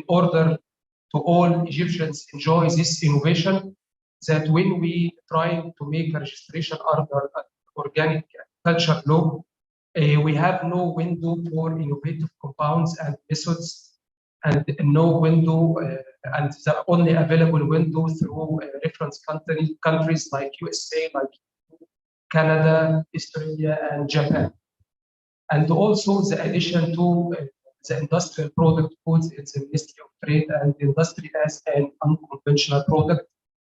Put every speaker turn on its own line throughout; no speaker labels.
in order to all Egyptians enjoy this innovation, that when we try to make a registration under organic agriculture law, we have no window for innovative compounds and methods, and no window, and the only available window through reference countries like USA, like Canada, Australia, and Japan. And also the addition to the industrial product codes in the Ministry of Trade and Industry as an unconventional product,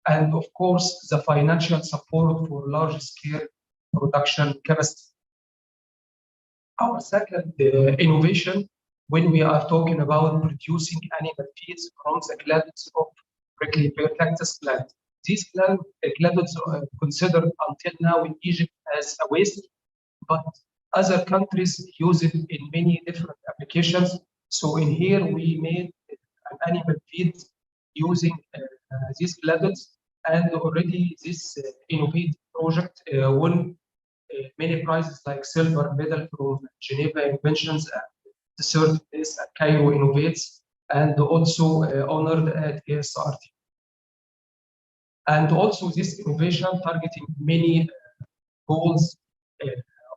and of course the financial support for large-scale production capacity. Our second innovation, when we are talking about producing animal feeds from the glands of prickly pear cactus plant. These glands are considered until now in Egypt as a waste, but other countries use it in many different applications. So in here we made an animal feed using these glands, and already this innovative project won many prizes like silver medal from Geneva Inventions, the third place at Cairo Innovates, and also honored at ASRT. And also this innovation targeting many goals,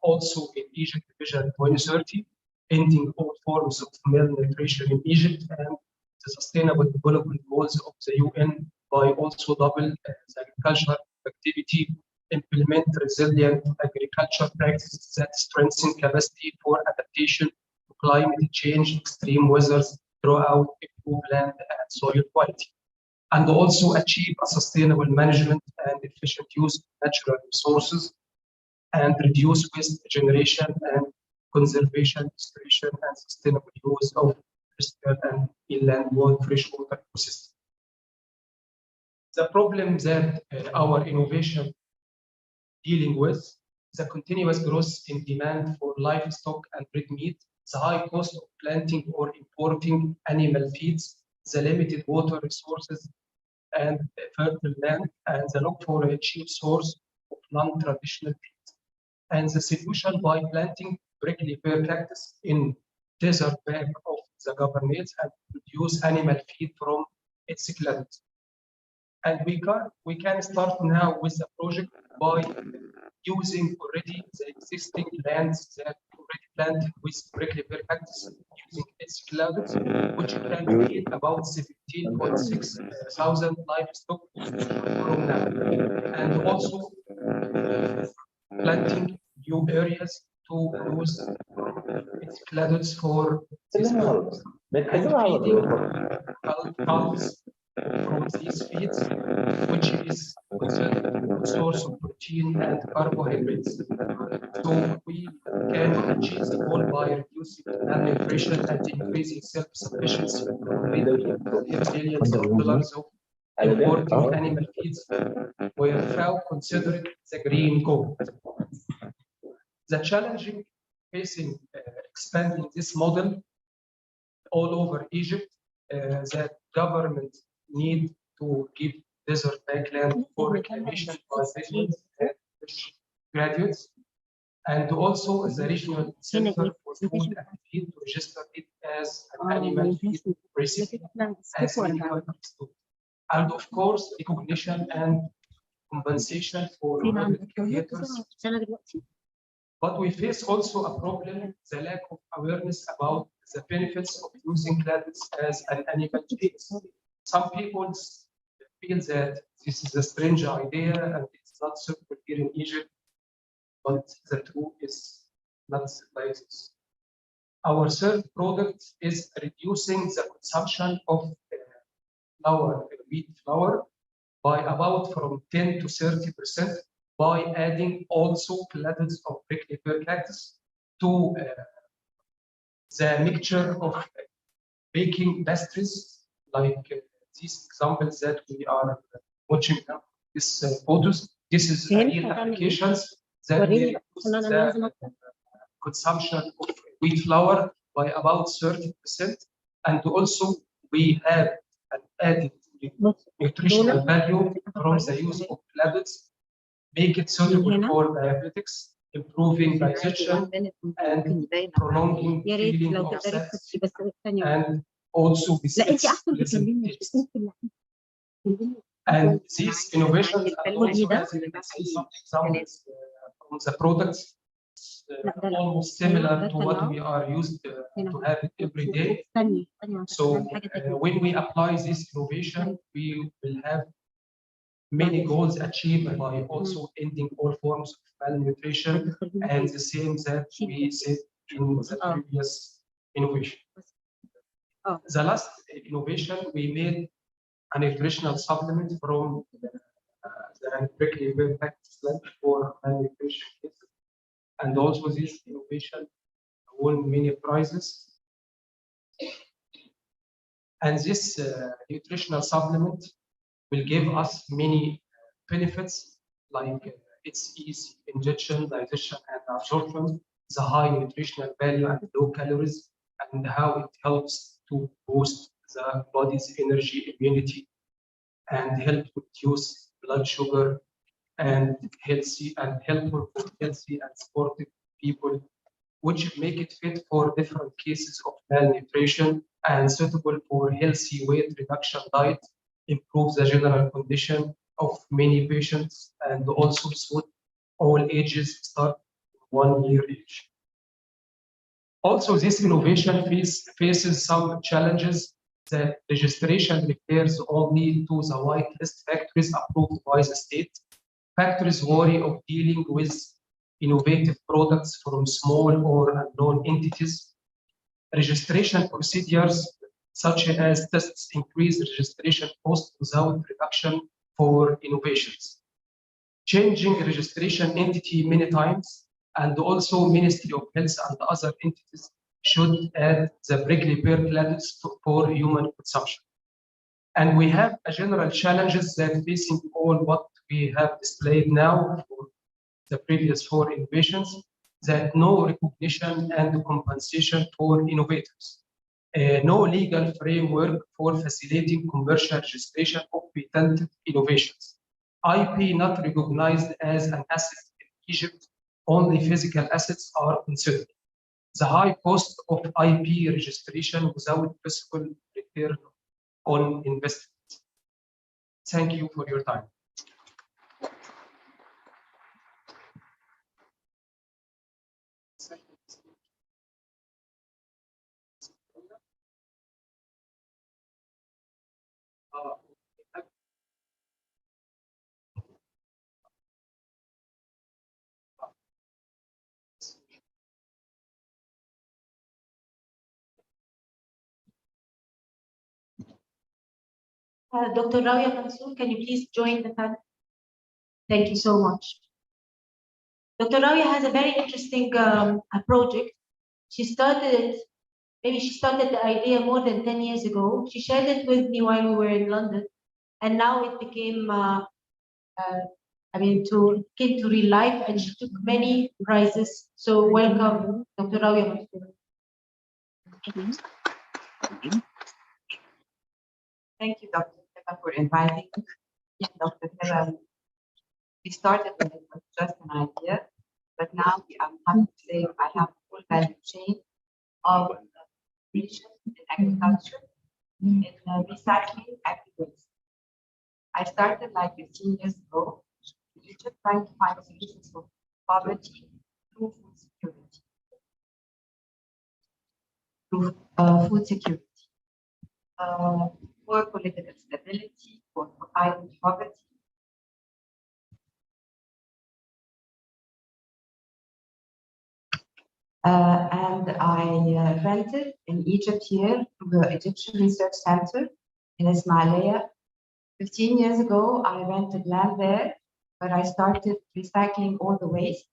also in Egypt Vision 2030, ending all forms of malnutrition in Egypt, and the Sustainable Development Goals of the UN by also double the agricultural activity, implement resilient agriculture practices that strengthen capacity for adaptation to climate change, extreme weathers throughout improve land and soil quality, and also achieve a sustainable management and efficient use of natural resources, and reduce waste generation and conservation, restoration, and sustainable use of terrestrial and inland freshwater ecosystem. The problem that our innovation dealing with, the continuous growth in demand for livestock and red meat, the high cost of planting or importing animal feeds, the limited water resources and fertile land, and the look for a cheap source of non-traditional feeds. And the solution by planting prickly pear cactus in desert back of the government and produce animal feed from its glands. And we can start now with the project by using already the existing lands that already planted with prickly pear cactus, using its glands, which can feed about 17.6 thousand livestock from now. And also planting new areas to use its glands for this purpose. And feeding cows from these feeds, which is considered a source of protein and carbohydrates. So we can achieve the goal by reducing malnutrition and increasing self-sufficiency, millions of dollars of importing animal feeds, where FAO considered the green goal. The challenging facing expanding this model all over Egypt, that government need to give desert backland for reclamation by residents and graduates, and also the regional center for food and feed to register it as an animal feed recipe as medical institute. And of course, recognition and compensation for creators. But we face also a problem, the lack of awareness about the benefits of using glands as an animal feed. Some people feel that this is a strange idea and it's not suitable here in Egypt, but the truth is not like this. Our third product is reducing the consumption of wheat flour by about from 10 to 30% by adding also glands of prickly pear cactus to the mixture of baking pastries, like these examples that we are watching now. These photos. This is real applications that we reduce the consumption of wheat flour by about 30%, and also we have an added nutritional value from the use of glands, make it suitable for diabetics, improving digestion and prolonging feeling of satisfaction, and also with its pleasant taste. And these innovations are also, as you can see, some examples from the products almost similar to what we are used to have it every day. So when we apply this innovation, we will have many goals achieved by also ending all forms of malnutrition, and the same that we said in the previous innovation. The last innovation, we made a nutritional supplement from the prickly pear cactus plant for malnutrition cases. And also this innovation won many prizes. And this nutritional supplement will give us many benefits, like its easy injection, digestion, and absorption, the high nutritional value and low calories, and how it helps to boost the body's energy, immunity, and help reduce blood sugar, and helpful for healthy and sportive people, which make it fit for different cases of malnutrition and suitable for healthy weight reduction diet, improve the general condition of many patients, and also suit all ages start 1 year age. Also, this innovation faces some challenges. The registration refers only to the whitelist factories approved by the state. Factories worry of dealing with innovative products from small or unknown entities. Registration procedures such as tests increase registration costs without reduction for innovations. Changing registration entity many times, and also Ministry of Health and other entities should add the prickly pear plants for human consumption. And we have a general challenges that facing all what we have displayed now for the previous 4 innovations, that no recognition and compensation for innovators, no legal framework for facilitating commercial registration of patented innovations, IP not recognized as an asset in Egypt, only physical assets are considered, the high cost of IP registration without fiscal return on investment. Thank you for your time.
Dr. Rawia Mansour, can you please join the panel? Thank you so much. Dr. Rawia has a very interesting project. She started the idea more than 10 years ago. She shared it with me while we were in London, and now it became, came to real life, and she took many prizes. So welcome, Dr. Rawia Mansour.
Thank you, Dr. Heba, for inviting me. Dr. Heba, we started when it was just an idea, but now I'm happy to say I have a full value chain of nutrition in agriculture, in recycling agri-waste. I started like 15 years ago in Egypt, trying to find solutions for poverty through food security. For political stability, for fighting poverty. And I rented in Egypt here to the Egyptian Research Center in Ismailia. 15 years ago, I rented land there, where I started recycling all the waste.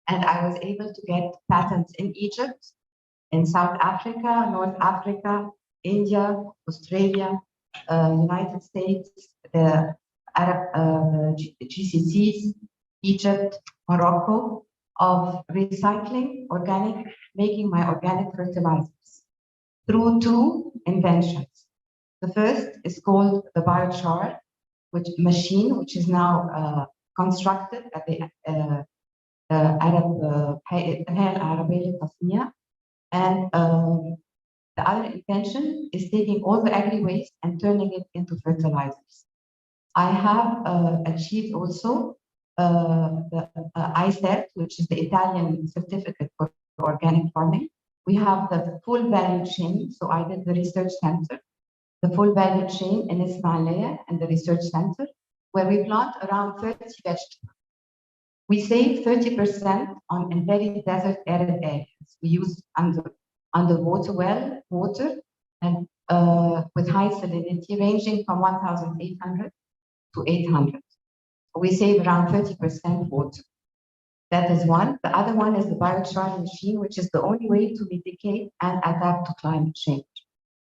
And I was able to get patents in Egypt, in South Africa, North Africa, India, Australia, United States, the Arab GCCs, Egypt, Morocco, of recycling making my organic fertilizers through 2 inventions. The first is called the biochar machine, which is now constructed at the Arab Hay'ah Al-Arabiyya Al-Tasniya, and The other intention is taking all the agri-waste and turning it into fertilizers. I have achieved also the ICERT, which is the Italian certificate for organic farming. We have the full value chain. So I did the research center, the full value chain in Ismailia and the research center, where we plant around 30 vegetables. We save 30% on in very desert arid areas. We use underwater well water and with high salinity ranging from 1,800 to 800. We save around 30% water. That is one. The other one is the biochar machine, which is the only way to mitigate and adapt to climate change.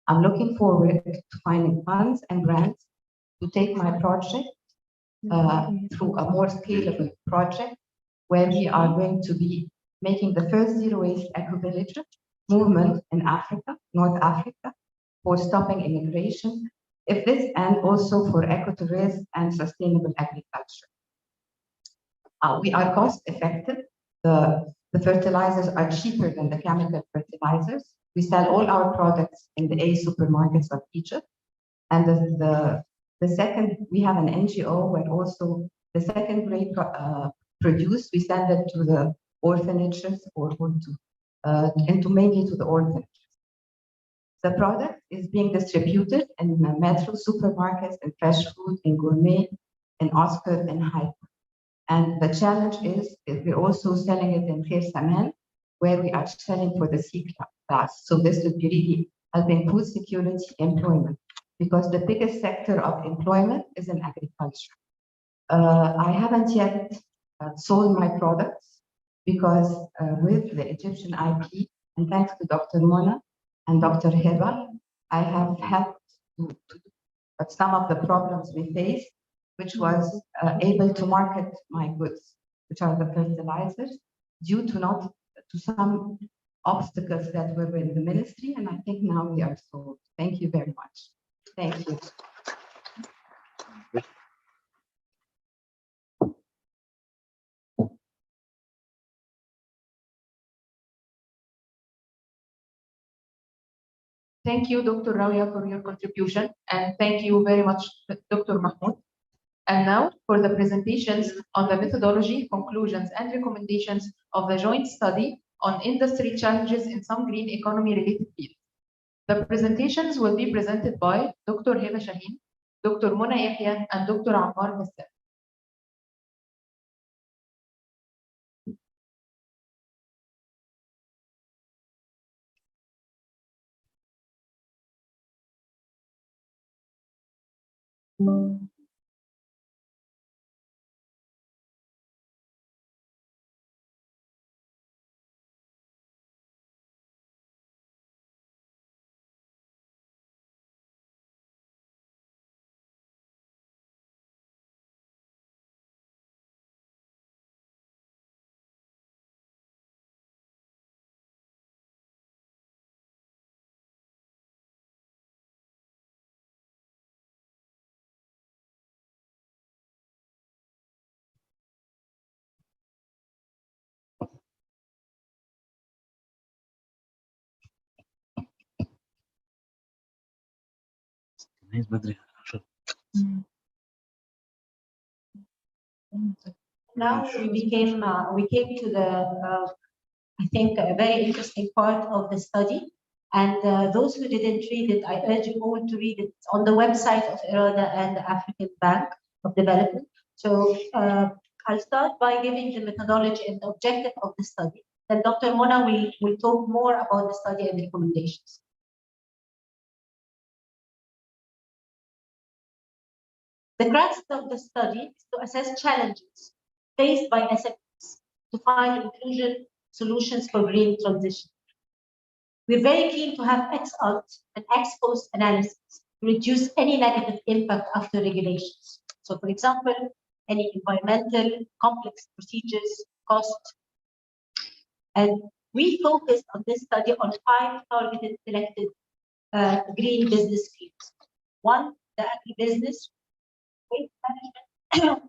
I'm looking forward to finding funds and grants to take my project through a more scalable project where we are going to be making the first zero waste eco-village movement in Africa, North Africa, for stopping immigration, if this, and also for ecotourism and sustainable agriculture. We are cost effective. The fertilizers are cheaper than the chemical fertilizers. We sell all our products in the A supermarkets of Egypt. And the second, we have an NGO where also the second grade produce, we send it to the orphanages or to mainly to the orphanages. The product is being distributed in metro supermarkets, in fresh food, in gourmet, in Oscar, and hyper. And the challenge is we're also selling it in Khair Saman, where we are selling for the C class. So this would be really helping food security employment, because the biggest sector of employment is in agriculture. I haven't yet sold my products because with the Egyptian IP, and thanks to Dr. Mona and Dr. Heba, I have helped to some of the problems we faced, which was able to market my goods, which are the fertilizers, due to some obstacles that were in the ministry, and I think now we are solved. Thank you very much. Thank you.
Thank you, Dr. Rawia, for your contribution, and thank you very much, Dr. Mahmoud. And now for the presentations on the methodology, conclusions, and recommendations of the joint study on industry challenges in some green economy related fields. The presentations will be presented by Dr. Heba Shaheen, Dr. Mona Yahya, and Dr. Ammar Messel.
Now we came to the I think a very interesting part of the study, and those who didn't read it, I urge you all to read it. It's on the website of IRADA and the African Bank of Development. So I'll start by giving the methodology and the objective of the study. Then Dr. Mona will talk more about the study and the recommendations. The crux of the study is to assess challenges faced by SMEs to find inclusion solutions for green transition. We're very keen to have ex-ante and ex-post analysis to reduce any negative impact after regulations. So, for example, any environmental, complex procedures, cost. And we focused on this study on 5 targeted selected green business fields. 1, the agribusiness, waste management,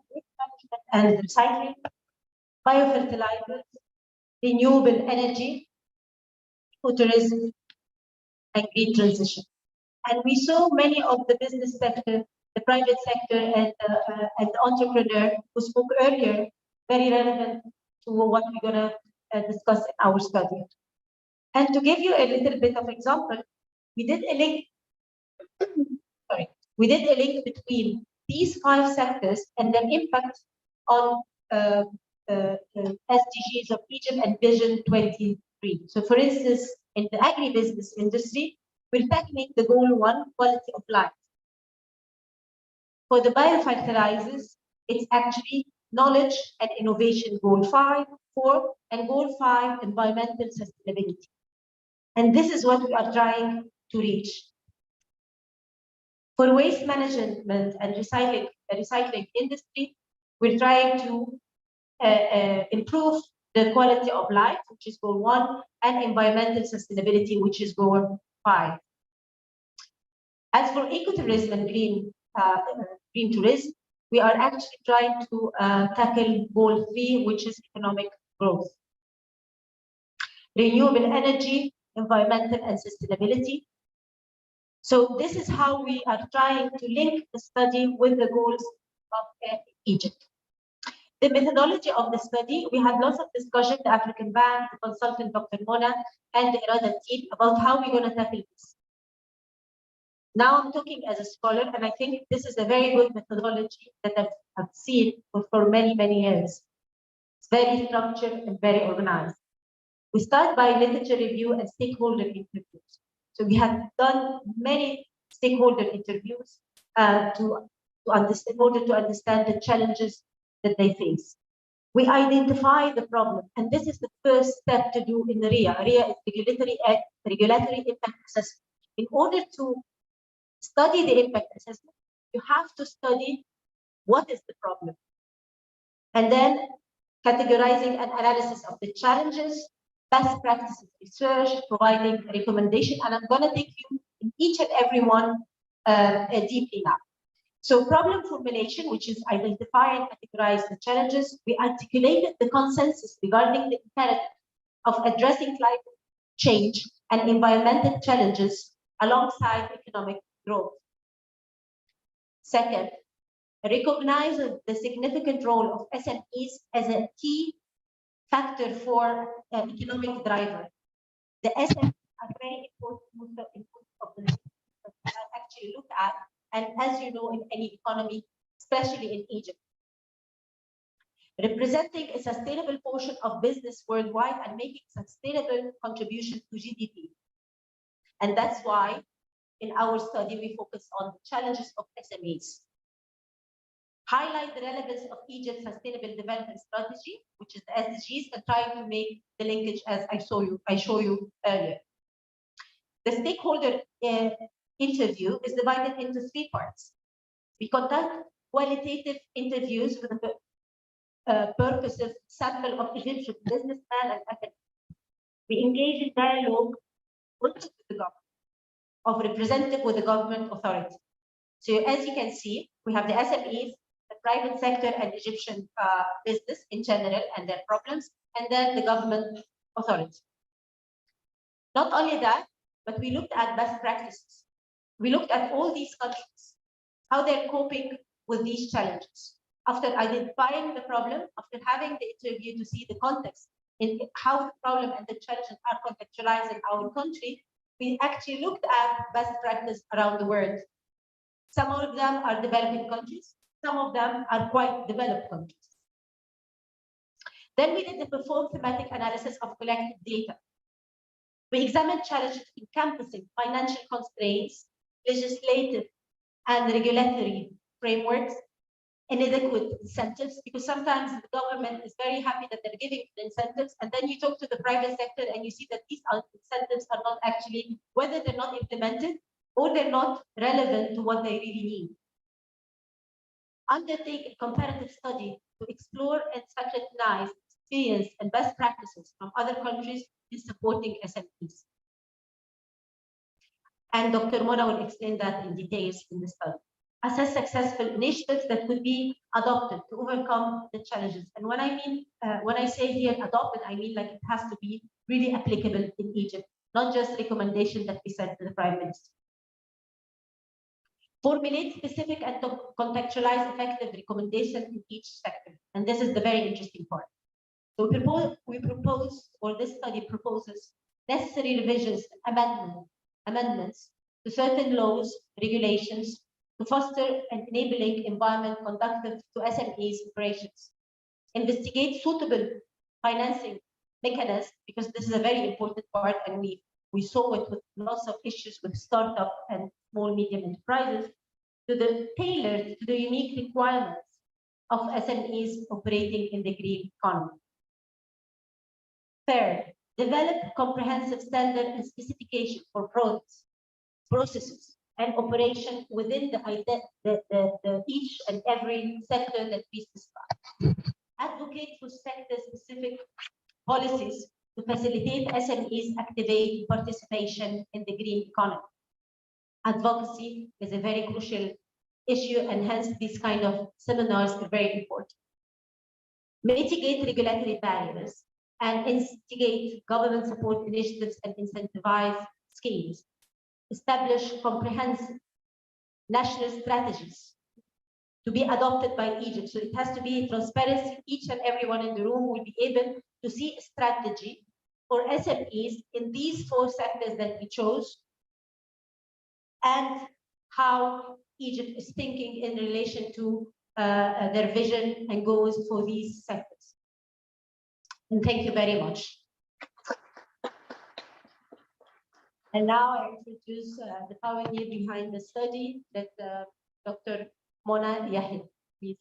and recycling, biofertilizers, renewable energy, ecotourism, and green transition. And we saw many of the business sector, the private sector, and the entrepreneur who spoke earlier, very relevant to what we're going to discuss in our study. And to give you a little bit of example, we did a link. We did a link between these 5 sectors and their impact on SDGs of Egypt and Vision 23. So, for instance, in the agribusiness industry, we're tackling the goal 1, quality of life. For the biofertilizers, it's actually knowledge and innovation, goal 4, and goal 5, environmental sustainability. And this is what we are trying to reach. For waste management and recycling industry, we're trying to improve the quality of life, which is goal 1, and environmental sustainability, which is goal 5. As for ecotourism and green tourism, we are actually trying to tackle goal 3, which is economic growth. Renewable energy, environmental and sustainability. So this is how we are trying to link the study with the goals of Egypt. The methodology of the study, we had lots of discussion, the African Bank, the consultant, Dr. Mona, and the Irada team about how we're going to tackle this. Now I'm talking as a scholar, and I think this is a very good methodology that I've seen for many, many years. It's very structured and very organized. We start by literature review and stakeholder interviews. So we have done many stakeholder interviews in order to understand the challenges that they face. We identify the problem, and this is the first step to do in the RIA. RIA is regulatory impact assessment. In order to study the impact assessment, you have to study what is the problem, and then categorizing an analysis of the challenges, best practices research, providing a recommendation, and I'm going to take you in each and every one deeply now. So problem formulation, which is identify and categorize the challenges, we articulated the consensus regarding the imperative of addressing climate change and environmental challenges alongside economic growth. Second, recognize the significant role of SMEs as a key factor for economic driver. The SMEs are very important of the that I actually look at, and as you know, in any economy, especially in Egypt. Representing a sustainable portion of business worldwide and making sustainable contribution to GDP. And that's why in our study, we focus on the challenges of SMEs. Highlight the relevance of Egypt's sustainable development strategy, which is the SDGs, and try to make the linkage as I show you earlier. The stakeholder interview is divided into 3 parts. We conduct qualitative interviews with the purpose of sample of Egyptian businessmen and academics. We engage in dialogue with the government, representative with the government authority. So as you can see, we have the SMEs, the private sector, and Egyptian business in general and their problems, and then the government authority. Not only that, but we looked at best practices. We looked at all these countries, how they're coping with these challenges. After identifying the problem, after having the interview to see the context in how the problem and the challenges are contextualized in our country, we actually looked at best practice around the world. Some of them are developing countries, some of them are quite developed countries. Then we did the perform thematic analysis of collected data. We examined challenges encompassing financial constraints, legislative and regulatory frameworks, inadequate incentives, because sometimes the government is very happy that they're giving the incentives, and then you talk to the private sector and you see that these incentives are not actually, whether they're not implemented or they're not relevant to what they really need. Undertake a comparative study to explore and scrutinize experience and best practices from other countries in supporting SMEs. And Dr. Mona will explain that in details in the study. Assess successful initiatives that could be adopted to overcome the challenges. And when I say here adopted, I mean like it has to be really applicable in Egypt not just recommendations that we sent to the Prime Minister. Formulate specific and contextualize effective recommendations in each sector. And this is the very interesting part. So we propose, or this study proposes, necessary revisions and amendments to certain laws, regulations, to foster an enabling environment conducive to SMEs operations. Investigate suitable financing mechanisms, because this is a very important part, and we saw it with lots of issues with startup and small medium enterprises, tailored to the unique requirements of SMEs operating in the green economy. Third, develop comprehensive standard and specification for products, processes, and operation within each and every sector that we described. Advocate for sector-specific policies to facilitate SMEs activate participation in the green economy. Advocacy is a very crucial issue, and hence these kind of seminars are very important. Mitigate regulatory barriers and instigate government support initiatives and incentivize schemes. Establish comprehensive national strategies to be adopted by Egypt. So it has to be transparency. Each and everyone in the room will be able to see a strategy for SMEs in these 4 sectors that we chose, and how Egypt is thinking in relation to their vision and goals for these sectors. And thank you very much. And now I introduce the pioneer behind the study, that Dr. Mona Yahid, please.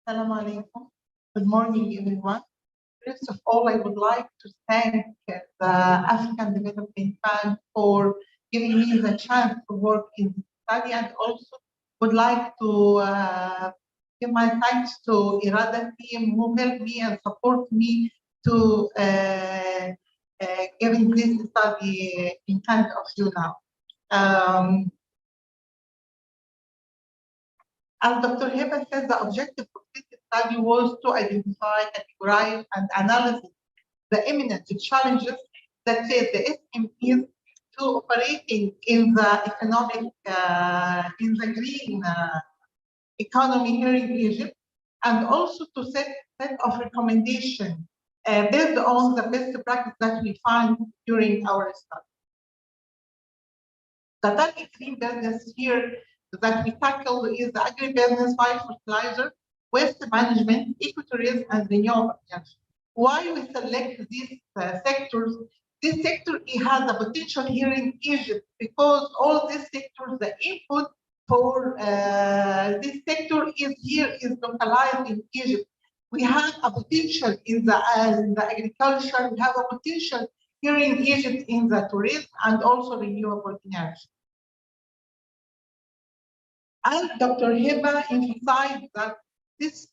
Assalamu alaikum. Good morning, everyone. First of all, I would like to thank the African Development Bank for giving me the chance to work in this study, and also would like to give my thanks to Irada team who helped me and support me to giving this study in front of you now. As Dr. Heba said, the objective of this study was to identify, categorize, and analyze the imminent challenges that face the SMEs to operating in the green economy here in Egypt, and also to set of recommendations based on the best practice that we find during our study. The target green business here that we tackle is the agribusiness, fertilizer, waste management, ecotourism, and renewable energy. Why we select these sectors? This sector has a potential here in Egypt because all these sectors, the input for this sector is localized in Egypt. We have a potential in the agriculture. We have a potential here in Egypt in the tourism and also renewable energy. And Dr. Heba emphasized that this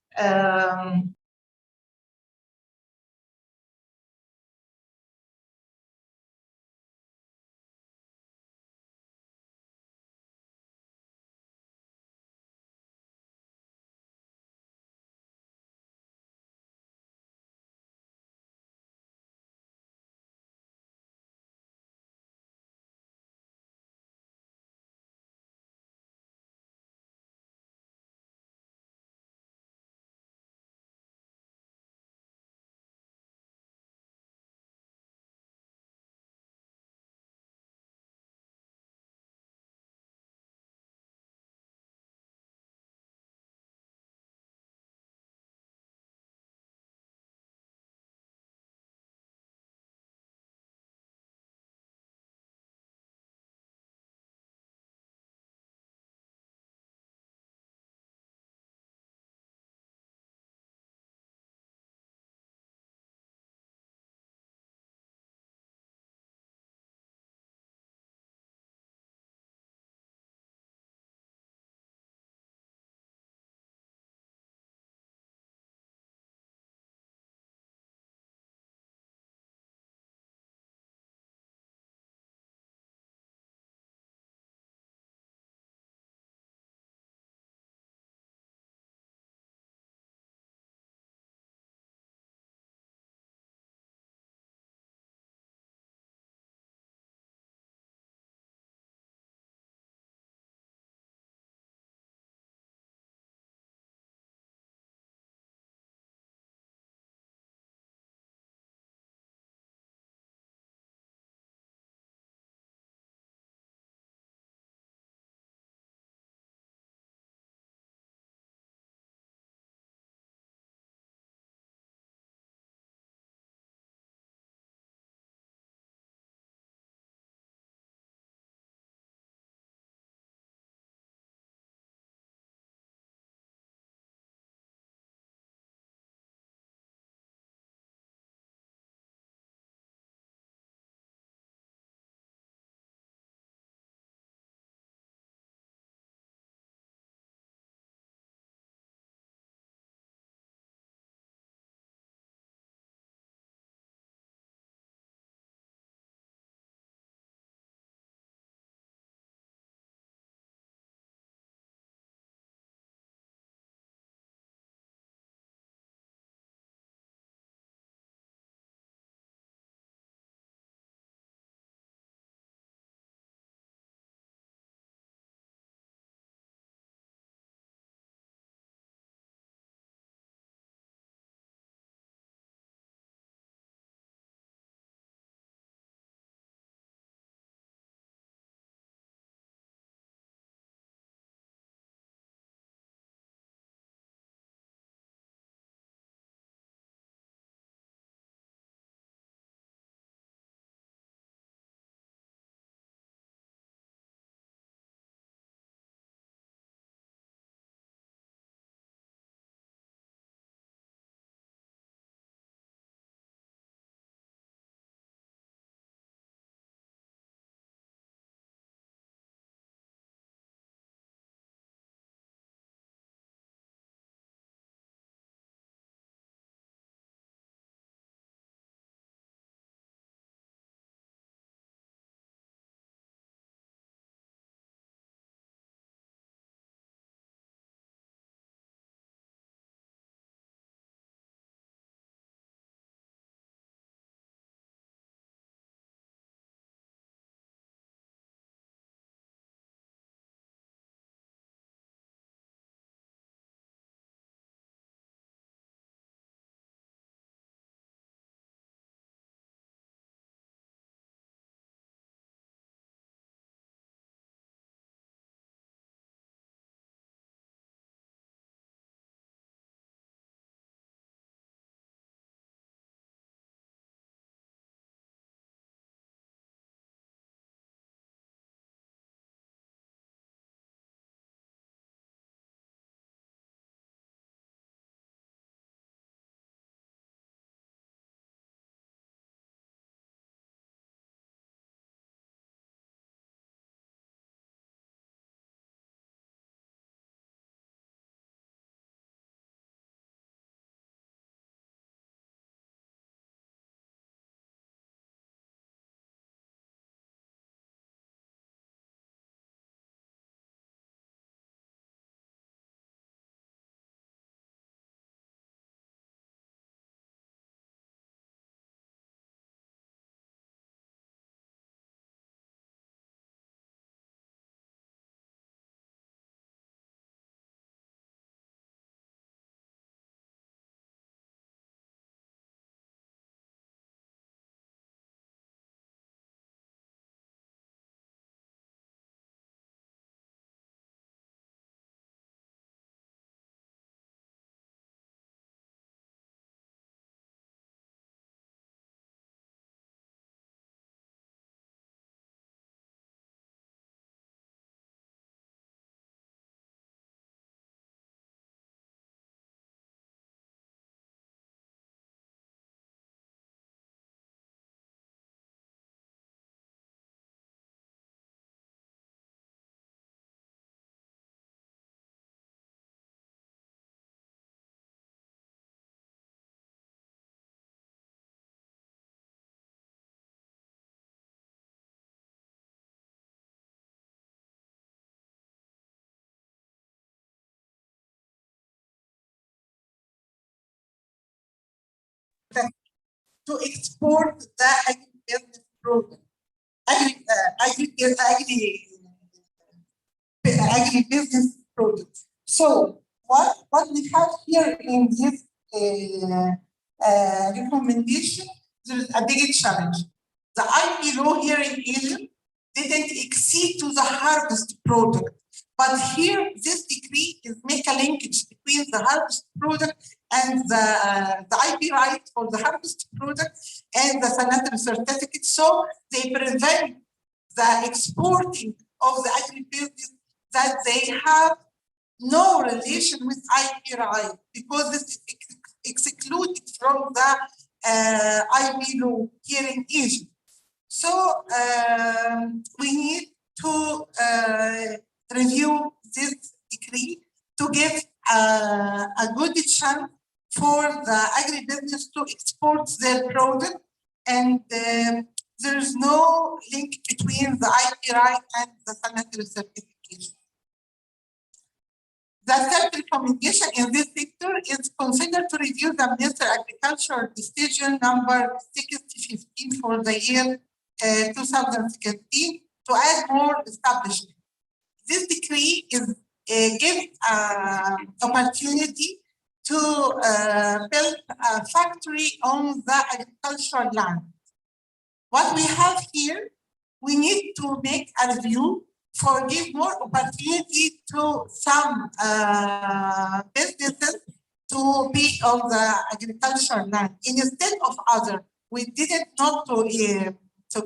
to export the agribusiness product, agribusiness products. So what we have here in this recommendation, there is a big challenge. The IP law here in Egypt didn't exceed to the harvest product. But here, this decree is make a linkage between the harvest product and the IP right for the harvest product and the sanitary certificate. So they prevent the exporting of the agribusiness that they have no relation with IP right, because this is excluded from the IP law here in Egypt. So we need to review this decree to give a good chance for the agribusiness to export their product, and there is no link between the IP right and the sanitary certification. The third recommendation in this sector is considered to review the Minister Agriculture Decision number 6015 for the year 2016 to add more establishment. This decree is give opportunity to build a factory on the agricultural land. What we have here, we need to make a review for give more opportunity to some businesses to be on the agricultural land instead of other. We didn't not to give to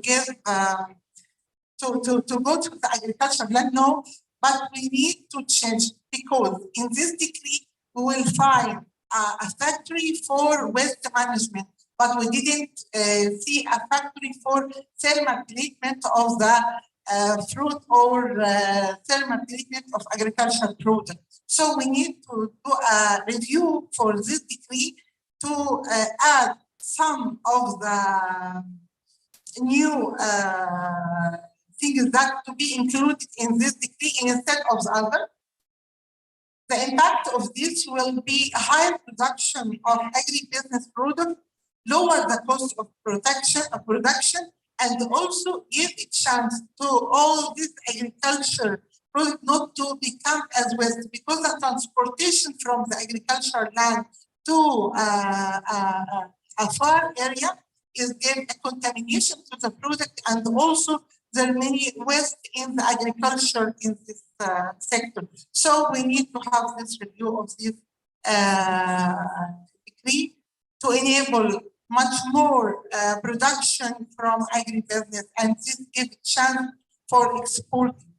go to the agricultural land, no, but we need to change, because in this decree we will find a factory for waste management, but we didn't see a factory for thermal treatment of the fruit or thermal treatment of agricultural products. So we need to do a review for this decree to add some of the new things that to be included in this decree instead of the other. The impact of this will be a higher production of agribusiness products, lower the cost of production, and also give a chance to all this agriculture product not to become as waste, because the transportation from the agricultural land to a far area is give a contamination to the product, and also there are many waste in the agriculture in this sector. So we need to have this review of this decree to enable much more production from agribusiness, and this gives a chance for exporting.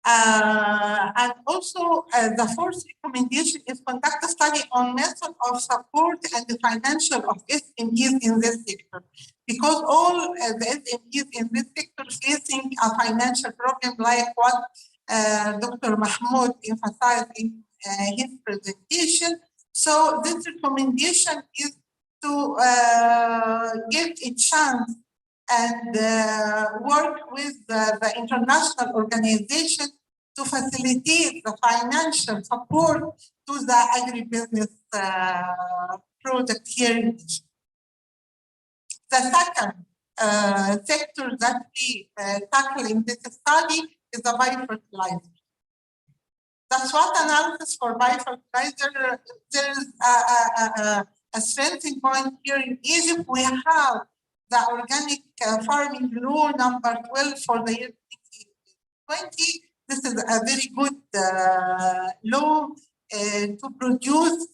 And also the fourth recommendation is conduct a study on method of support and the financial of SMEs in this sector, because all the SMEs in this sector facing a financial problem like what Dr. Mahmoud emphasized in his presentation. So this recommendation is to give a chance and work with the international organization to facilitate the financial support to the agribusiness product here in Egypt. The second sector that we tackle in this study is the biofertilizer. The SWOT analysis for biofertilizer, there is a strengthening point here in Egypt. We have the organic farming law number 12 for the year 2020. This is a very good law to produce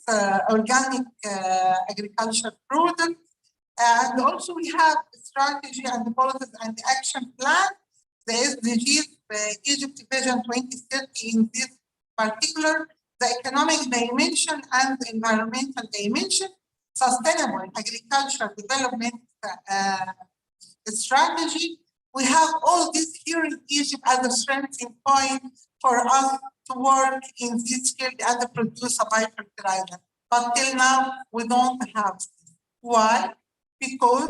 organic agricultural products. And also we have strategy and policies and action plan. The SDGs, Egypt Vision 2030 in this particular, the economic dimension and the environmental dimension, sustainable agricultural development strategy. We have all this here in Egypt as a strengthening point for us to work in this field and to produce a biofertilizer. But till now, we don't have this. Why? Because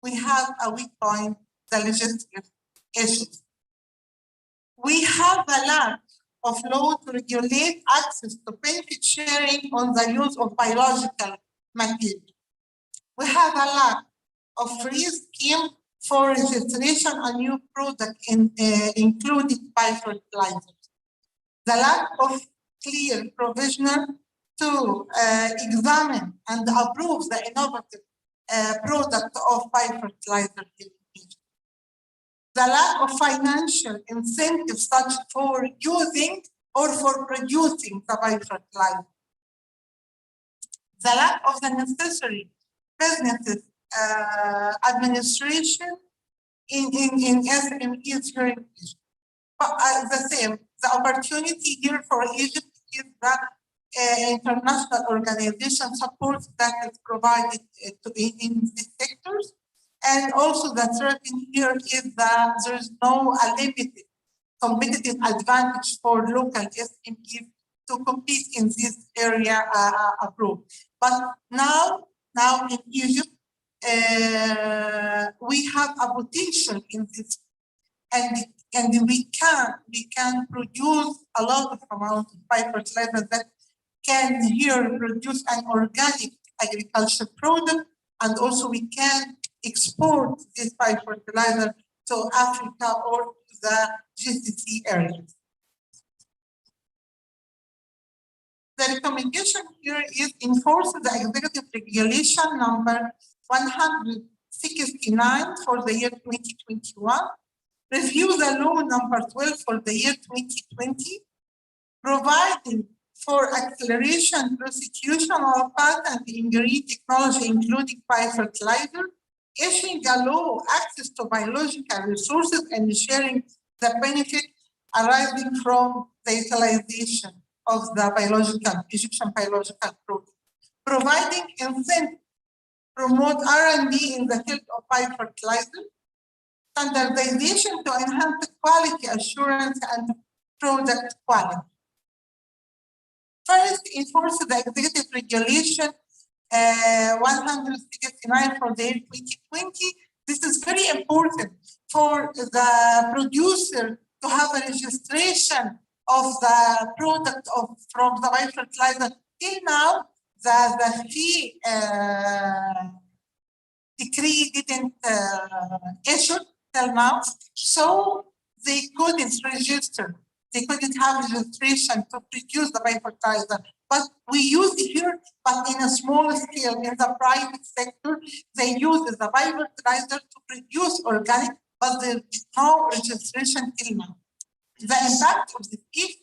we have a weak point, the logistics issues. We have a lack of law to regulate access to benefit sharing on the use of biological material. We have a lack of free scheme for registration on new product including biofertilizers. The lack of clear provision to examine and approve the innovative product of biofertilizer. The lack of financial incentives such for using or for producing the biofertilizer. The lack of the necessary business administration in SMEs here in Egypt. But the same, the opportunity here for Egypt is that international organization support that is provided in these sectors. And also the third thing here is that there is no limited competitive advantage for local SMEs to compete in this area abroad. But now in Egypt, we have a potential in this, and we can produce a lot of amount of biofertilizer that can here produce an organic agriculture product, and also we can export this biofertilizer to Africa or to the GCC areas. The recommendation here is enforce the executive regulation number 169 for the year 2021, review the law number 12 for the year 2020, providing for acceleration prosecution of patent in green technology, including biofertilizer, issuing a law access to biological resources and sharing the benefit arising from the utilization of the Egyptian biological product, providing incentive, promote R&D in the field of biofertilizer, standardization to enhance quality assurance and product quality. First, enforce the executive regulation 169 for the year 2020. This is very important for the producer to have a registration of the product from the biofertilizer. Till now, the fee decree didn't issue till now, so they couldn't register. They couldn't have registration to produce the biofertilizer. But we use it here, but in a small scale. In the private sector, they use the biofertilizer to produce organic, but there is no registration till now. The impact of this, if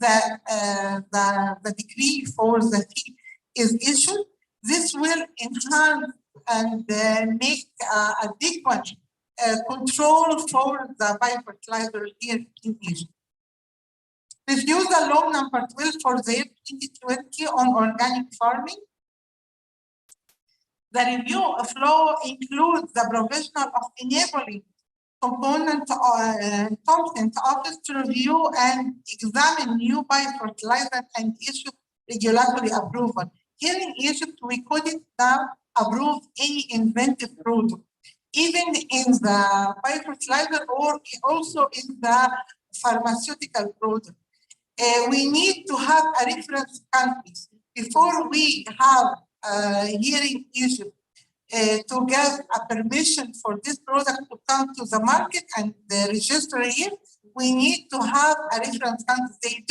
the decree for the fee is issued, this will enhance and make adequate control for the biofertilizer here in Egypt. Review the law number 12 for the year 2020 on organic farming. The review of law includes the provision of enabling component competent office to review and examine new biofertilizer and issue regulatory approval. Here in Egypt, we couldn't now approve any inventive product, even in the biofertilizer or also in the pharmaceutical product. We need to have a reference country before we have here in Egypt to get a permission for this product to come to the market and register here. We need to have a reference country.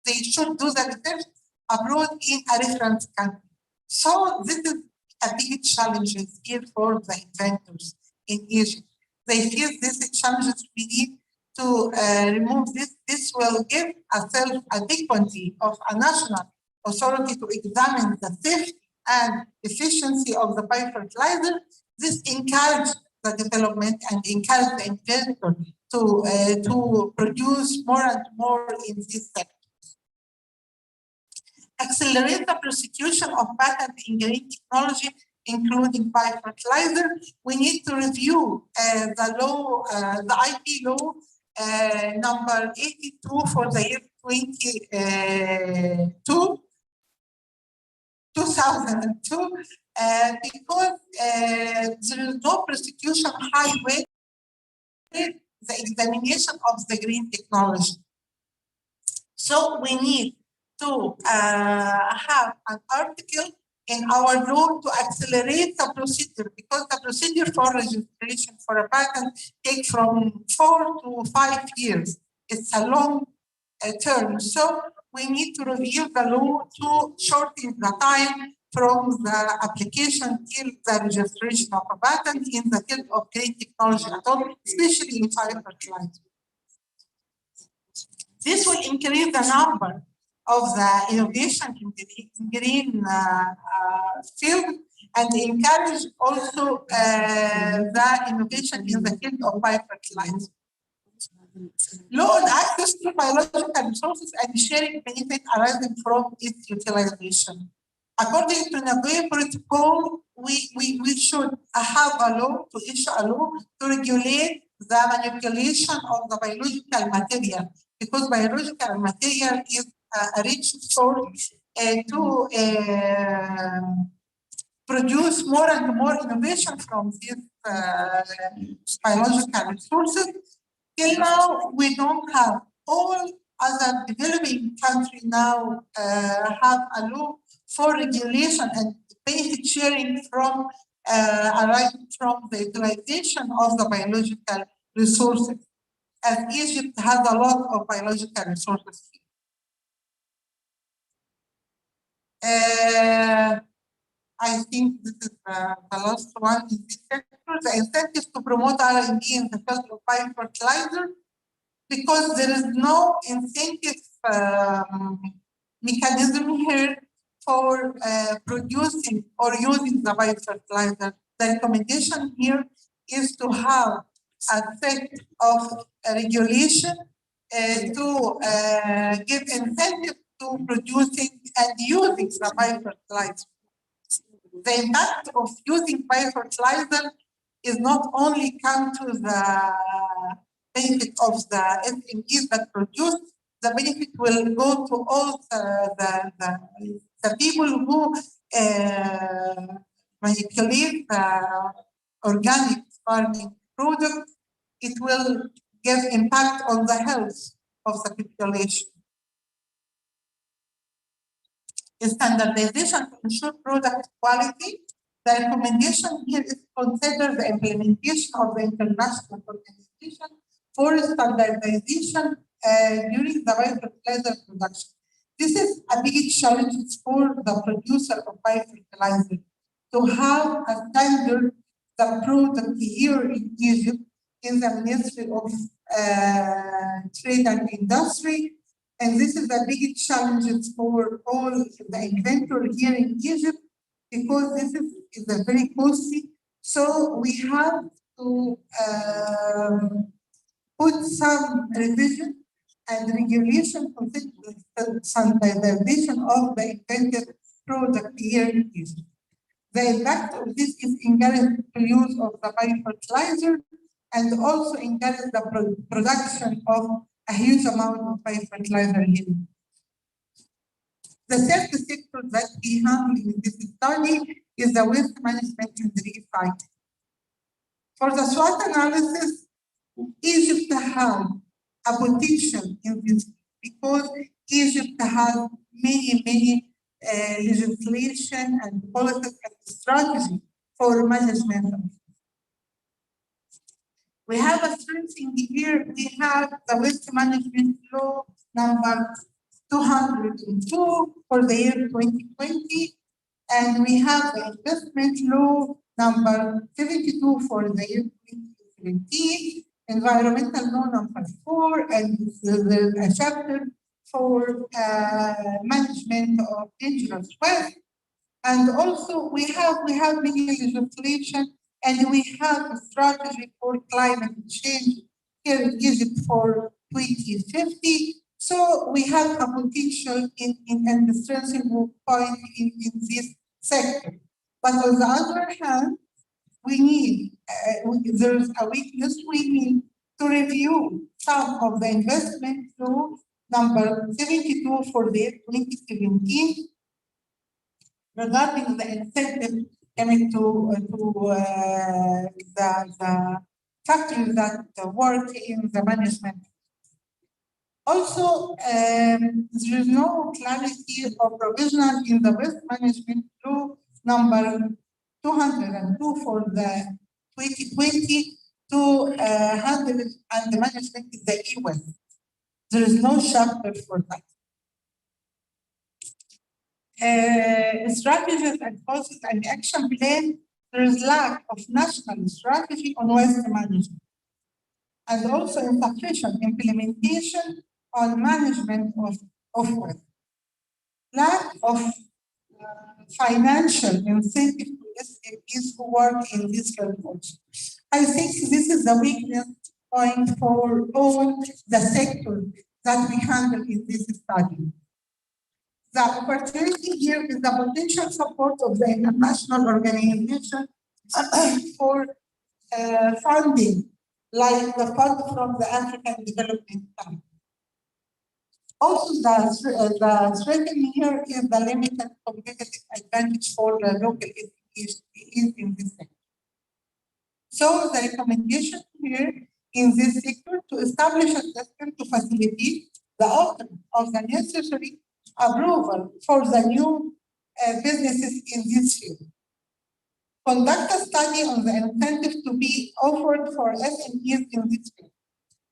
They should do the research abroad in a reference country. So this is a big challenge here for the inventors in Egypt. They face these challenges. We need to remove this. This will give a self-adequacy of a national authority to examine the safety and efficiency of the biofertilizer. This encourages the development and encourages the inventor to produce more and more in this sector. Accelerate the prosecution of patent in green technology, including biofertilizer. We need to review the law, the IP law number 82 for the year 2002, because there is no prosecution highway the examination of the green technology. So we need to have an article in our law to accelerate the procedure, because the procedure for registration for a patent takes from 4 to 5 years. It's a long term. So we need to review the law to shorten the time from the application till the registration of a patent in the field of green technology at all, especially in fertilizer. This will increase the number of the innovation in the green field, and encourage also the innovation in the field of biofertilizer. Law on access to biological resources and sharing benefit arising from its utilization. According to Nagoya Protocol, we should have a law, to issue a law to regulate the manipulation of the biological material, because biological material is a rich source to produce more and more innovation from these biological resources. Till now, we don't have. All other developing countries now have a law for regulation and benefit sharing from arising from the utilization of the biological resources. And Egypt has a lot of biological resources. I think this is the last one in this sector. The incentives to promote R&D in the field of biofertilizer, because there is no incentive mechanism here for producing or using the biofertilizer. The recommendation here is to have a set of regulation to give incentive to producing and using the biofertilizer. The impact of using biofertilizer is not only come to the benefit of the SMEs that produce, the benefit will go to all the people who manipulate the organic farming product. It will give impact on the health of the population. Standardization to ensure product quality. The recommendation here is to consider the implementation of the international organization for standardization during the biofertilizer production. This is a big challenge for the producer of biofertilizer to have a standard the product here in Egypt in the Ministry of Trade and Industry. And this is a big challenge for all the inventors here in Egypt, because this is a very costly. So we have to put some revision and regulation for the standardization of the invented product here in Egypt. The impact of this is encourage the use of the biofertilizer and also encourage the production of a huge amount of biofertilizer here. The third sector that we handle in this study is the waste management and recycling. For the SWOT analysis, Egypt has a potential in this because Egypt has many legislation and policies and strategy for management. We have a strength in here. We have the waste management law number 202 for the year 2020, and we have the investment law number 72 for the year 2017, environmental law number 4, and the chapter for management of dangerous waste. And also we have many legislation, and we have a strategy for climate change here in Egypt for 2050. So we have a potential in the strengthening point in this sector. But on the other hand, we need, there's a weakness, we need to review some of the investment law number 72 for the year 2017 regarding the incentive coming to the factories that work in the management. Also, there is no clarity or provision in the waste management law number 202 for the 2020 to handle and management in the e-waste. There is no chapter for that. Strategies and policies and action plan, there is lack of national strategy on waste management, and also insufficient implementation on management of waste. Lack of financial incentive to SMEs who work in this field. I think this is the weakness point for all the sectors that we handle in this study. The opportunity here is the potential support of the international organization for funding, like the fund from the African Development Bank. Also, the threat here is the limited competitive advantage for the local SMEs in this sector. So the recommendation here in this sector to establish a system to facilitate the outcome of the necessary approval for the new businesses in this field. Conduct a study on the incentive to be offered for SMEs in this field.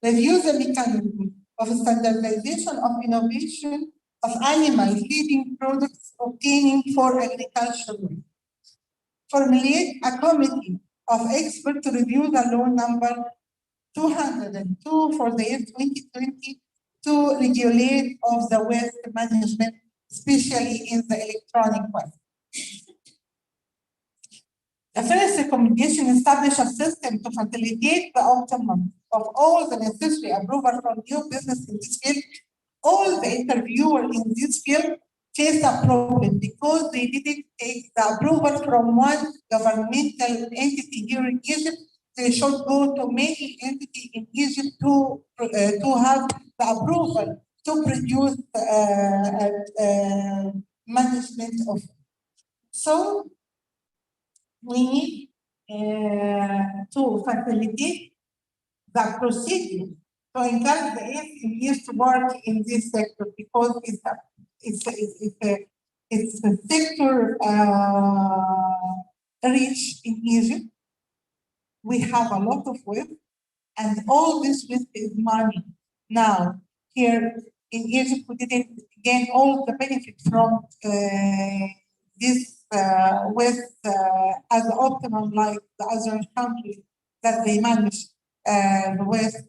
Review the mechanism of standardization of innovation of animal feeding products obtaining for agricultural. Formulate a committee of experts to review the law number 202 for the year 2020 to regulate of the waste management, especially in the electronic waste. The first recommendation is establish a system to facilitate the outcome of all the necessary approval from new business in this field. All the interviewers in this field face a problem because they didn't take the approval from one governmental entity here in Egypt. They should go to many entities in Egypt to have the approval to produce management of. So we need to facilitate the procedure to encourage the SMEs to work in this sector because it's a sector rich in Egypt. We have a lot of waste, and all this waste is money. Now, here in Egypt, we didn't gain all the benefit from this waste as optimum like the other countries that they manage the waste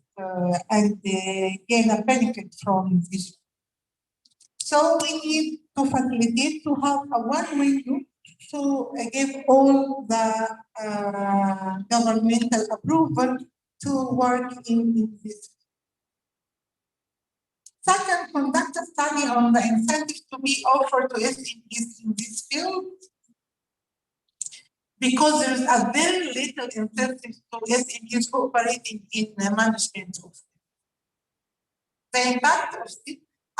and gain a benefit from this. So we need to facilitate to have a one window to give all the governmental approval to work in this. Second, conduct a study on the incentives to be offered to SMEs in this field, because there's a very little incentive to SMEs operating in management. The impact of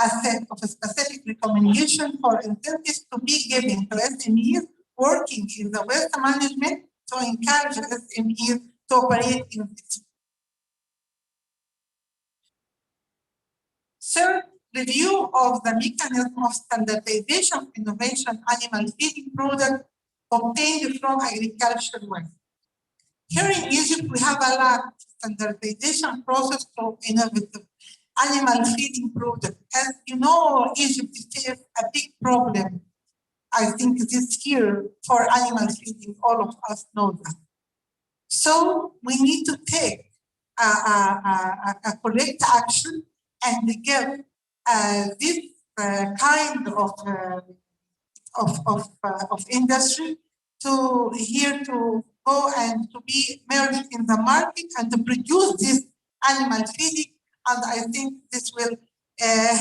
a set of a specific recommendation for incentives to be given to SMEs working in the waste management to encourage SMEs to operate in this. Third, review of the mechanism of standardization of innovation animal feeding products obtained from agricultural waste. Here in Egypt, we have a lack of standardization process for innovative animal feeding products. As you know, Egypt faces a big problem, I think, this year for animal feeding. All of us know that. So we need to take a correct action and give this kind of industry to here to go and to be merged in the market and to produce this animal feeding. And I think this will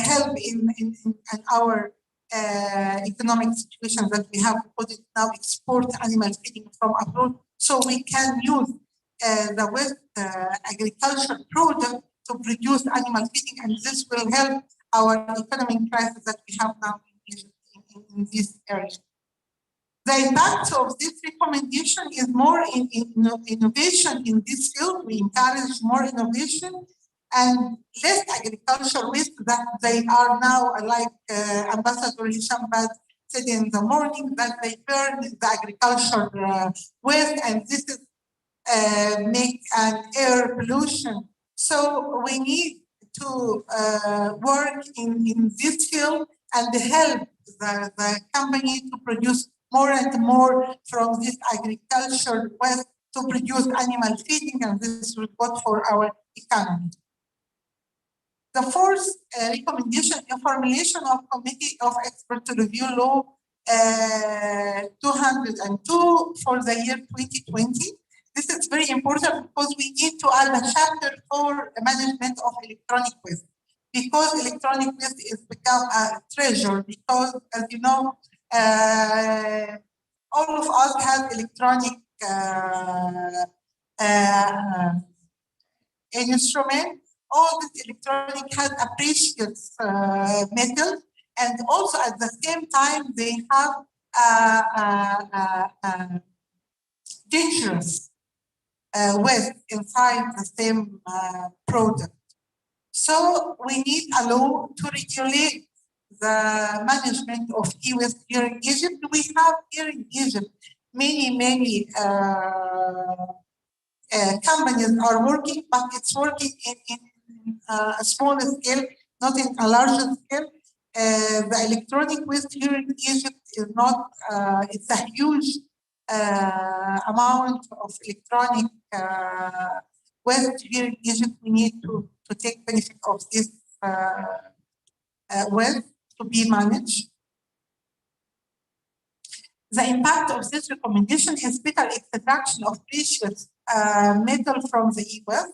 help in our economic situation that we have put it now, export animal feeding from abroad, so we can use the waste agricultural product to produce animal feeding, and this will help our economic crisis that we have now in this area. The impact of this recommendation is more in innovation in this field. We encourage more innovation and less agricultural waste that they are now, like Ambassador Hisham Bad said in the morning, that they burn the agricultural waste, and this is make an air pollution. So we need to work in this field and help the company to produce more and more from this agricultural waste to produce animal feeding, and this is good for our economy. The fourth recommendation, a formulation of Committee of Experts to Review Law 202 for the year 2020. This is very important because we need to add a chapter for management of electronic waste, because electronic waste is become a treasure, because as you know, all of us have electronic instrument. All this electronic has a precious metal, and also at the same time they have dangerous waste inside the same product. So we need a law to regulate the management of e-waste here in Egypt. We have here in Egypt many companies are working, but it's working in a smaller scale, not in a larger scale. The electronic waste here in Egypt is not, it's a huge amount of electronic waste here in Egypt. We need to take benefit of this waste to be managed. The impact of this recommendation is better extraction of precious metal from the e-waste,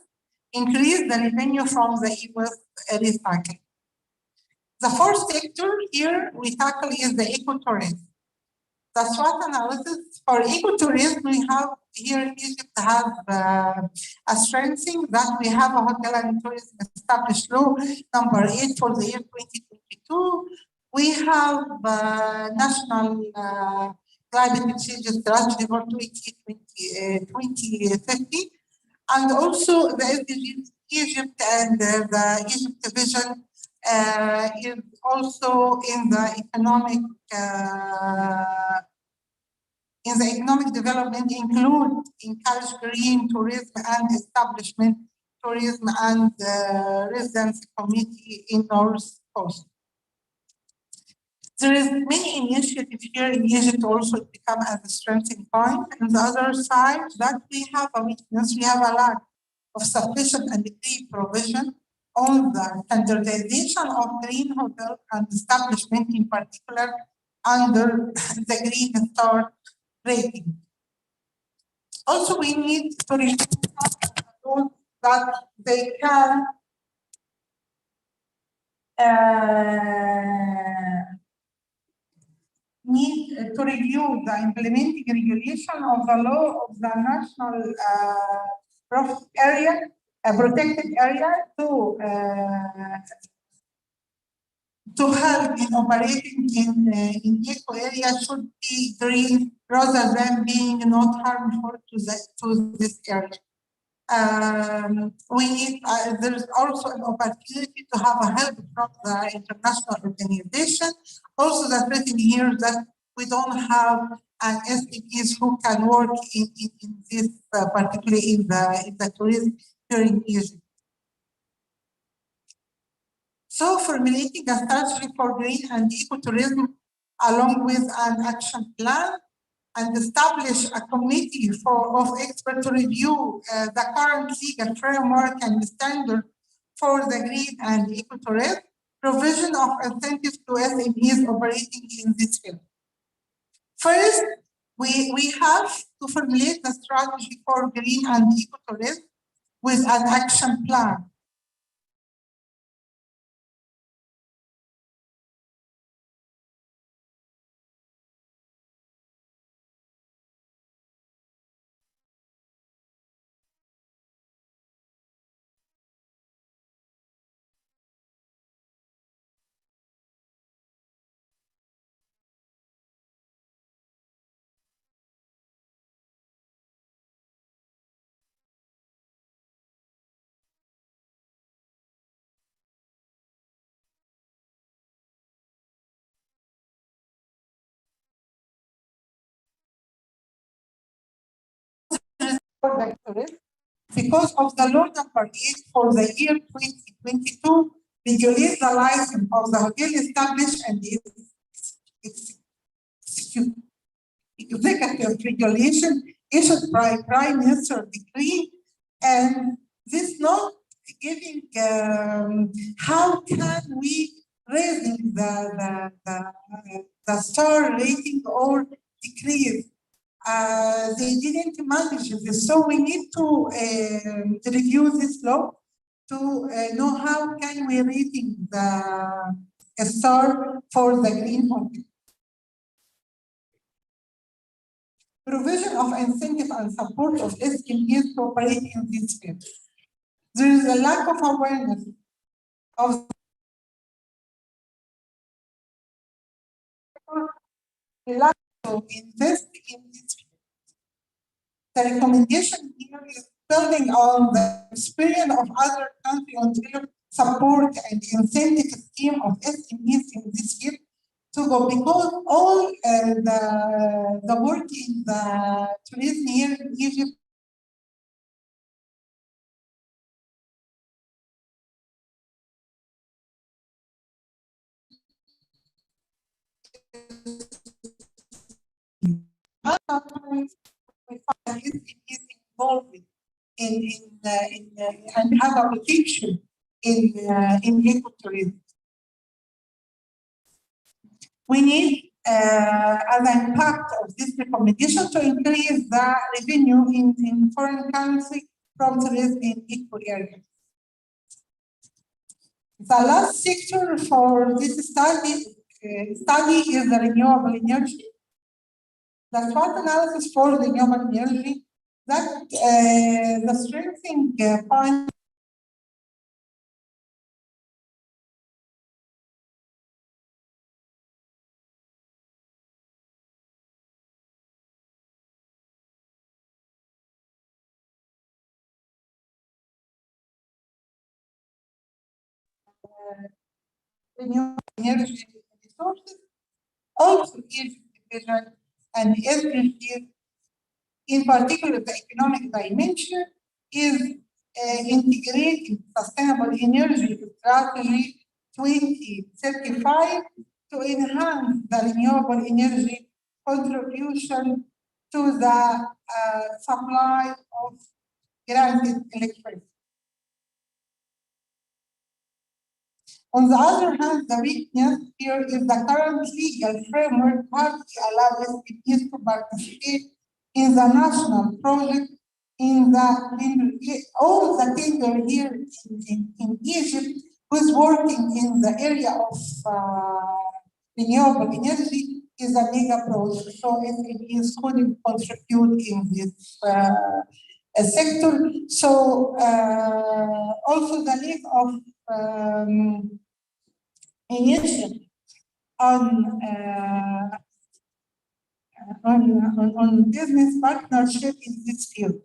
increase the revenue from the e-waste recycling. The fourth sector here we tackle is the ecotourism. The SWOT analysis for ecotourism, we have here in Egypt have a strengthening that we have a hotel and tourism established law number 8 for the year 2022. We have national climate change strategy for 2050, and also the SDGs Egypt and the Egypt vision is also in the economic development, include encourage green tourism and establishment tourism and residency community in North Coast. There is many initiatives here in Egypt also to become as a strengthening point. On the other side, that we have a weakness, we have a lack of sufficient and degree provision on the standardization of green hotel and establishment, in particular under the Green Star rating. Also, we need to review that they can need to review the implementing regulation of the law of the national area, protected area to help in operating in eco area should be green rather than being not harmful to this area. We need, there's also an opportunity to have a help from the international organization. Also, the threat in here that we don't have an SMEs who can work in this, particularly in the tourism here in Egypt. So, formulating a strategy for green and ecotourism along with an action plan, and establish a committee of experts to review the current legal framework and standard for the green and ecotourism, provision of incentives to SMEs operating in this field. First, we have to formulate the strategy for green and ecotourism with an action plan. for the tourists because of the law number 8 for the year 2022 regulates the license of the hotel established and executive regulation issued by Prime Minister decree, and this not giving how can we raising the star rating or decrease. They didn't manage this, so we need to review this law to know how can we rating the star for the green hotel. Provision of incentive and support of SMEs to operate in this field. There is a lack of awareness of the lack to invest in this field. The recommendation here is building on the experience of other countries on their support and incentive scheme of SMEs in this field to go, because all the work in the tourism here in Egypt is involved and have a potential in ecotourism. We need as an impact of this recommendation to increase the revenue in foreign currency from tourism in eco areas. The last sector for this study is the renewable energy. The SWOT analysis for renewable energy that the strengthening point renewable energy resources, also Egypt division and SDGs, in particular the economic dimension, is integrating sustainable energy strategy 2035 to enhance the renewable energy contribution to the supply of granted electricity. On the other hand, the weakness here is the current legal framework hardly allows SMEs to participate in the national project all the tender here in Egypt who's working in the area of renewable energy is a mega project. So SMEs couldn't contribute in this sector. So also the lack of initiative on business partnership in this field.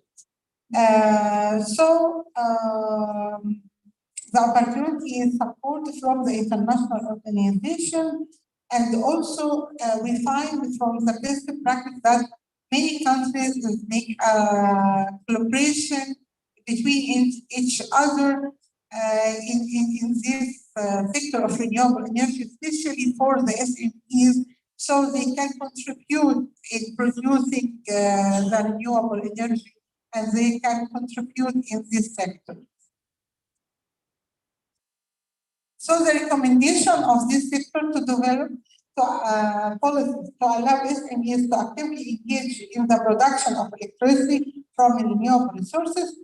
The opportunity is support from the international organization, and also we find from the best practice that many countries make collaboration between each other in this sector of renewable energy, especially for the SMEs, so they can contribute in producing the renewable energy, and they can contribute in this sector. So the recommendation of this sector to develop policies to allow SMEs to actively engage in the production of electricity from renewable resources.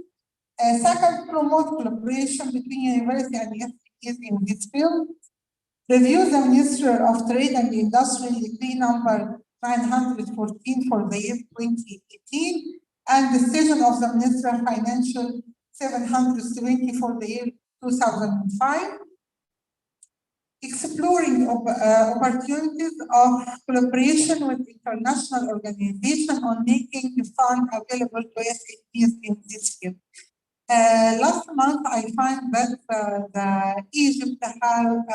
Second, promote collaboration between university and SMEs in this field. Review the Ministry of Trade and Industry Decree number 914 for the year 2018, and decision of the Ministry of Financial 770 for the year 2005. Exploring opportunities of collaboration with international organizations on making the fund available to SMEs in this field. Last month, I find that the Egypt have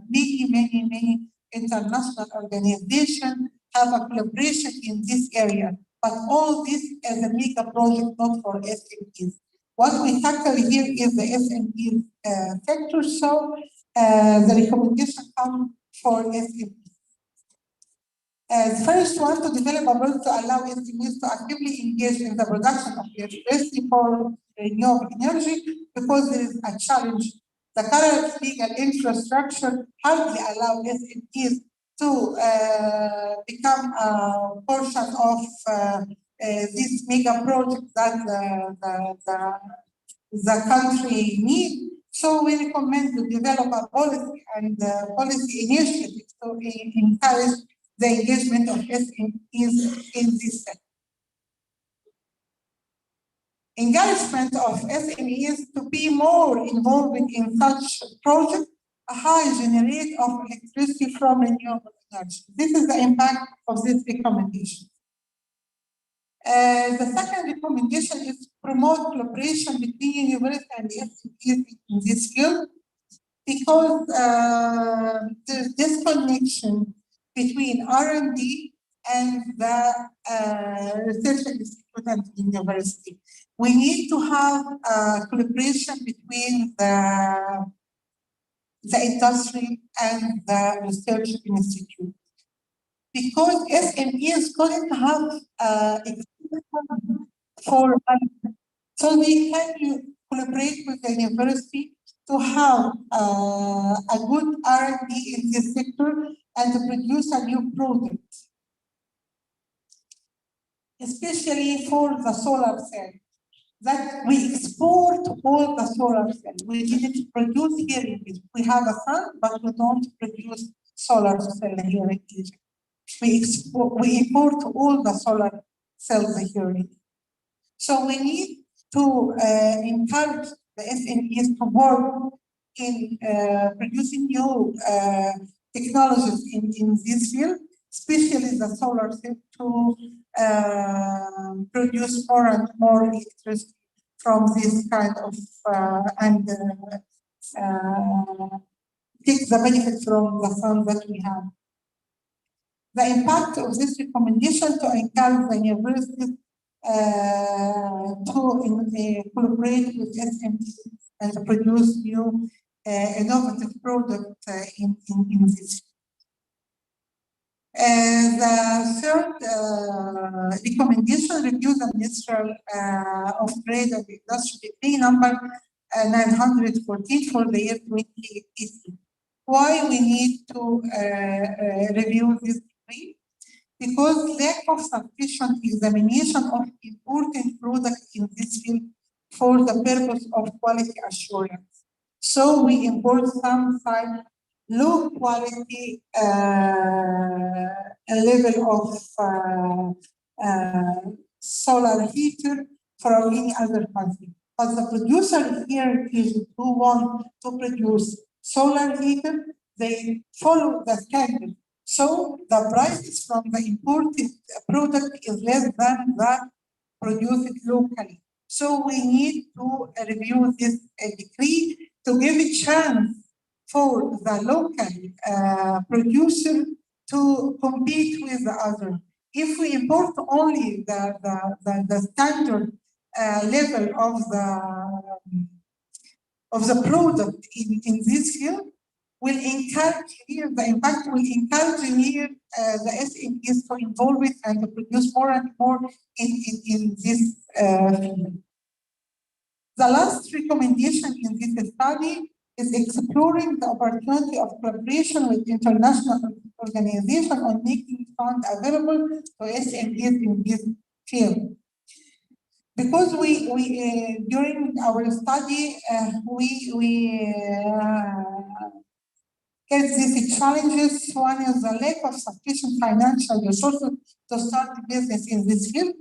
many international organizations have a collaboration in this area.
But all this is a mega project, not for SMEs. What we tackle here is the SME sector, so the recommendation comes for SMEs. The first one, to develop a project to allow SMEs to actively engage in the production of electricity for renewable energy, because there is a challenge. The current legal infrastructure hardly allows SMEs to become a portion of this mega project that the country needs. So we recommend to develop a policy and policy initiatives to encourage the engagement of SMEs in this sector. Engagement of SMEs to be more involved in such projects, a high generate of electricity from renewable energy. This is the impact of this recommendation. The second recommendation is to promote collaboration between university and SMEs in this field, because there's this connection between R&D and the research institute and university. We need to have collaboration between the industry and the research institute, because SMEs couldn't have for so we can collaborate with the university to have a good R&D in this sector and to produce a new product, especially for the solar cell. That we export all the solar cells. We didn't produce here in Egypt. We have a sun, but we don't produce solar cell here in Egypt. We import all the solar cells here in Egypt. So we need to encourage the SMEs to work in producing new technologies in this field, especially the solar cell, to produce more and more electricity from this kind of and take the benefit from the sun that we have. The impact of this recommendation to encourage the universities to collaborate with SMEs and to produce new innovative products in this. The third recommendation, review the Ministerial of Trade and Industry Decree number 914 for the year 2018. Why we need to review this decree? Because lack of sufficient examination of important products in this field for the purpose of quality assurance. So we import some low quality level of solar heater from any other country. But the producer here is who want to produce solar heater, they follow the standard. So the prices from the imported product is less than that produced locally. So we need to review this decree to give a chance for the local producer to compete with the other. If we import only the standard level of the product in this field, will encourage here, the impact will encourage here the SMEs to involve it and to produce more and more in this field. The last recommendation in this study is exploring the opportunity of collaboration with international organizations on making funds available to SMEs in this field. Because we during our study, we get these challenges. One is the lack of sufficient financial resources to start business in this field.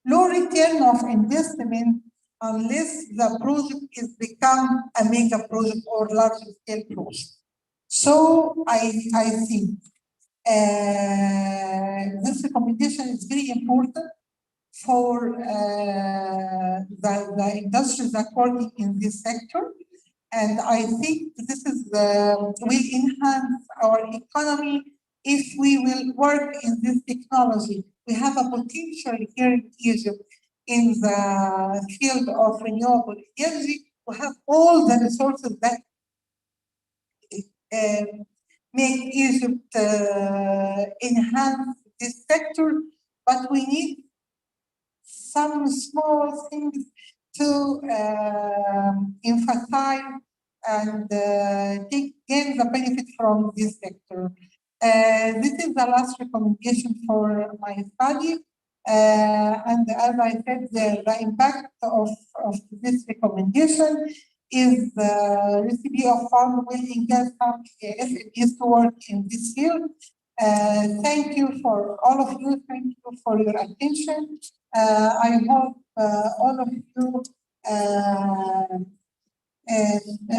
Low return of investment unless the project is become a mega project or large scale project. So I think this recommendation is very important for the industries that work in this sector. And I think this is will enhance our economy if we will work in this technology we have a potential here in Egypt in the field of renewable energy. We have all the resources that make Egypt enhance this sector, but we need some small things to emphasize and gain the benefit from this sector. This is the last recommendation for my study. And as I said, the impact of this recommendation is the recipe of farm will engage some SMEs to work in this field. Thank you for all of you. Thank you for your attention. I hope all of you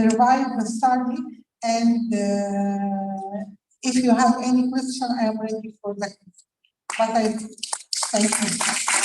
revise the study, and if you have any question, I am ready for that. But I thank you.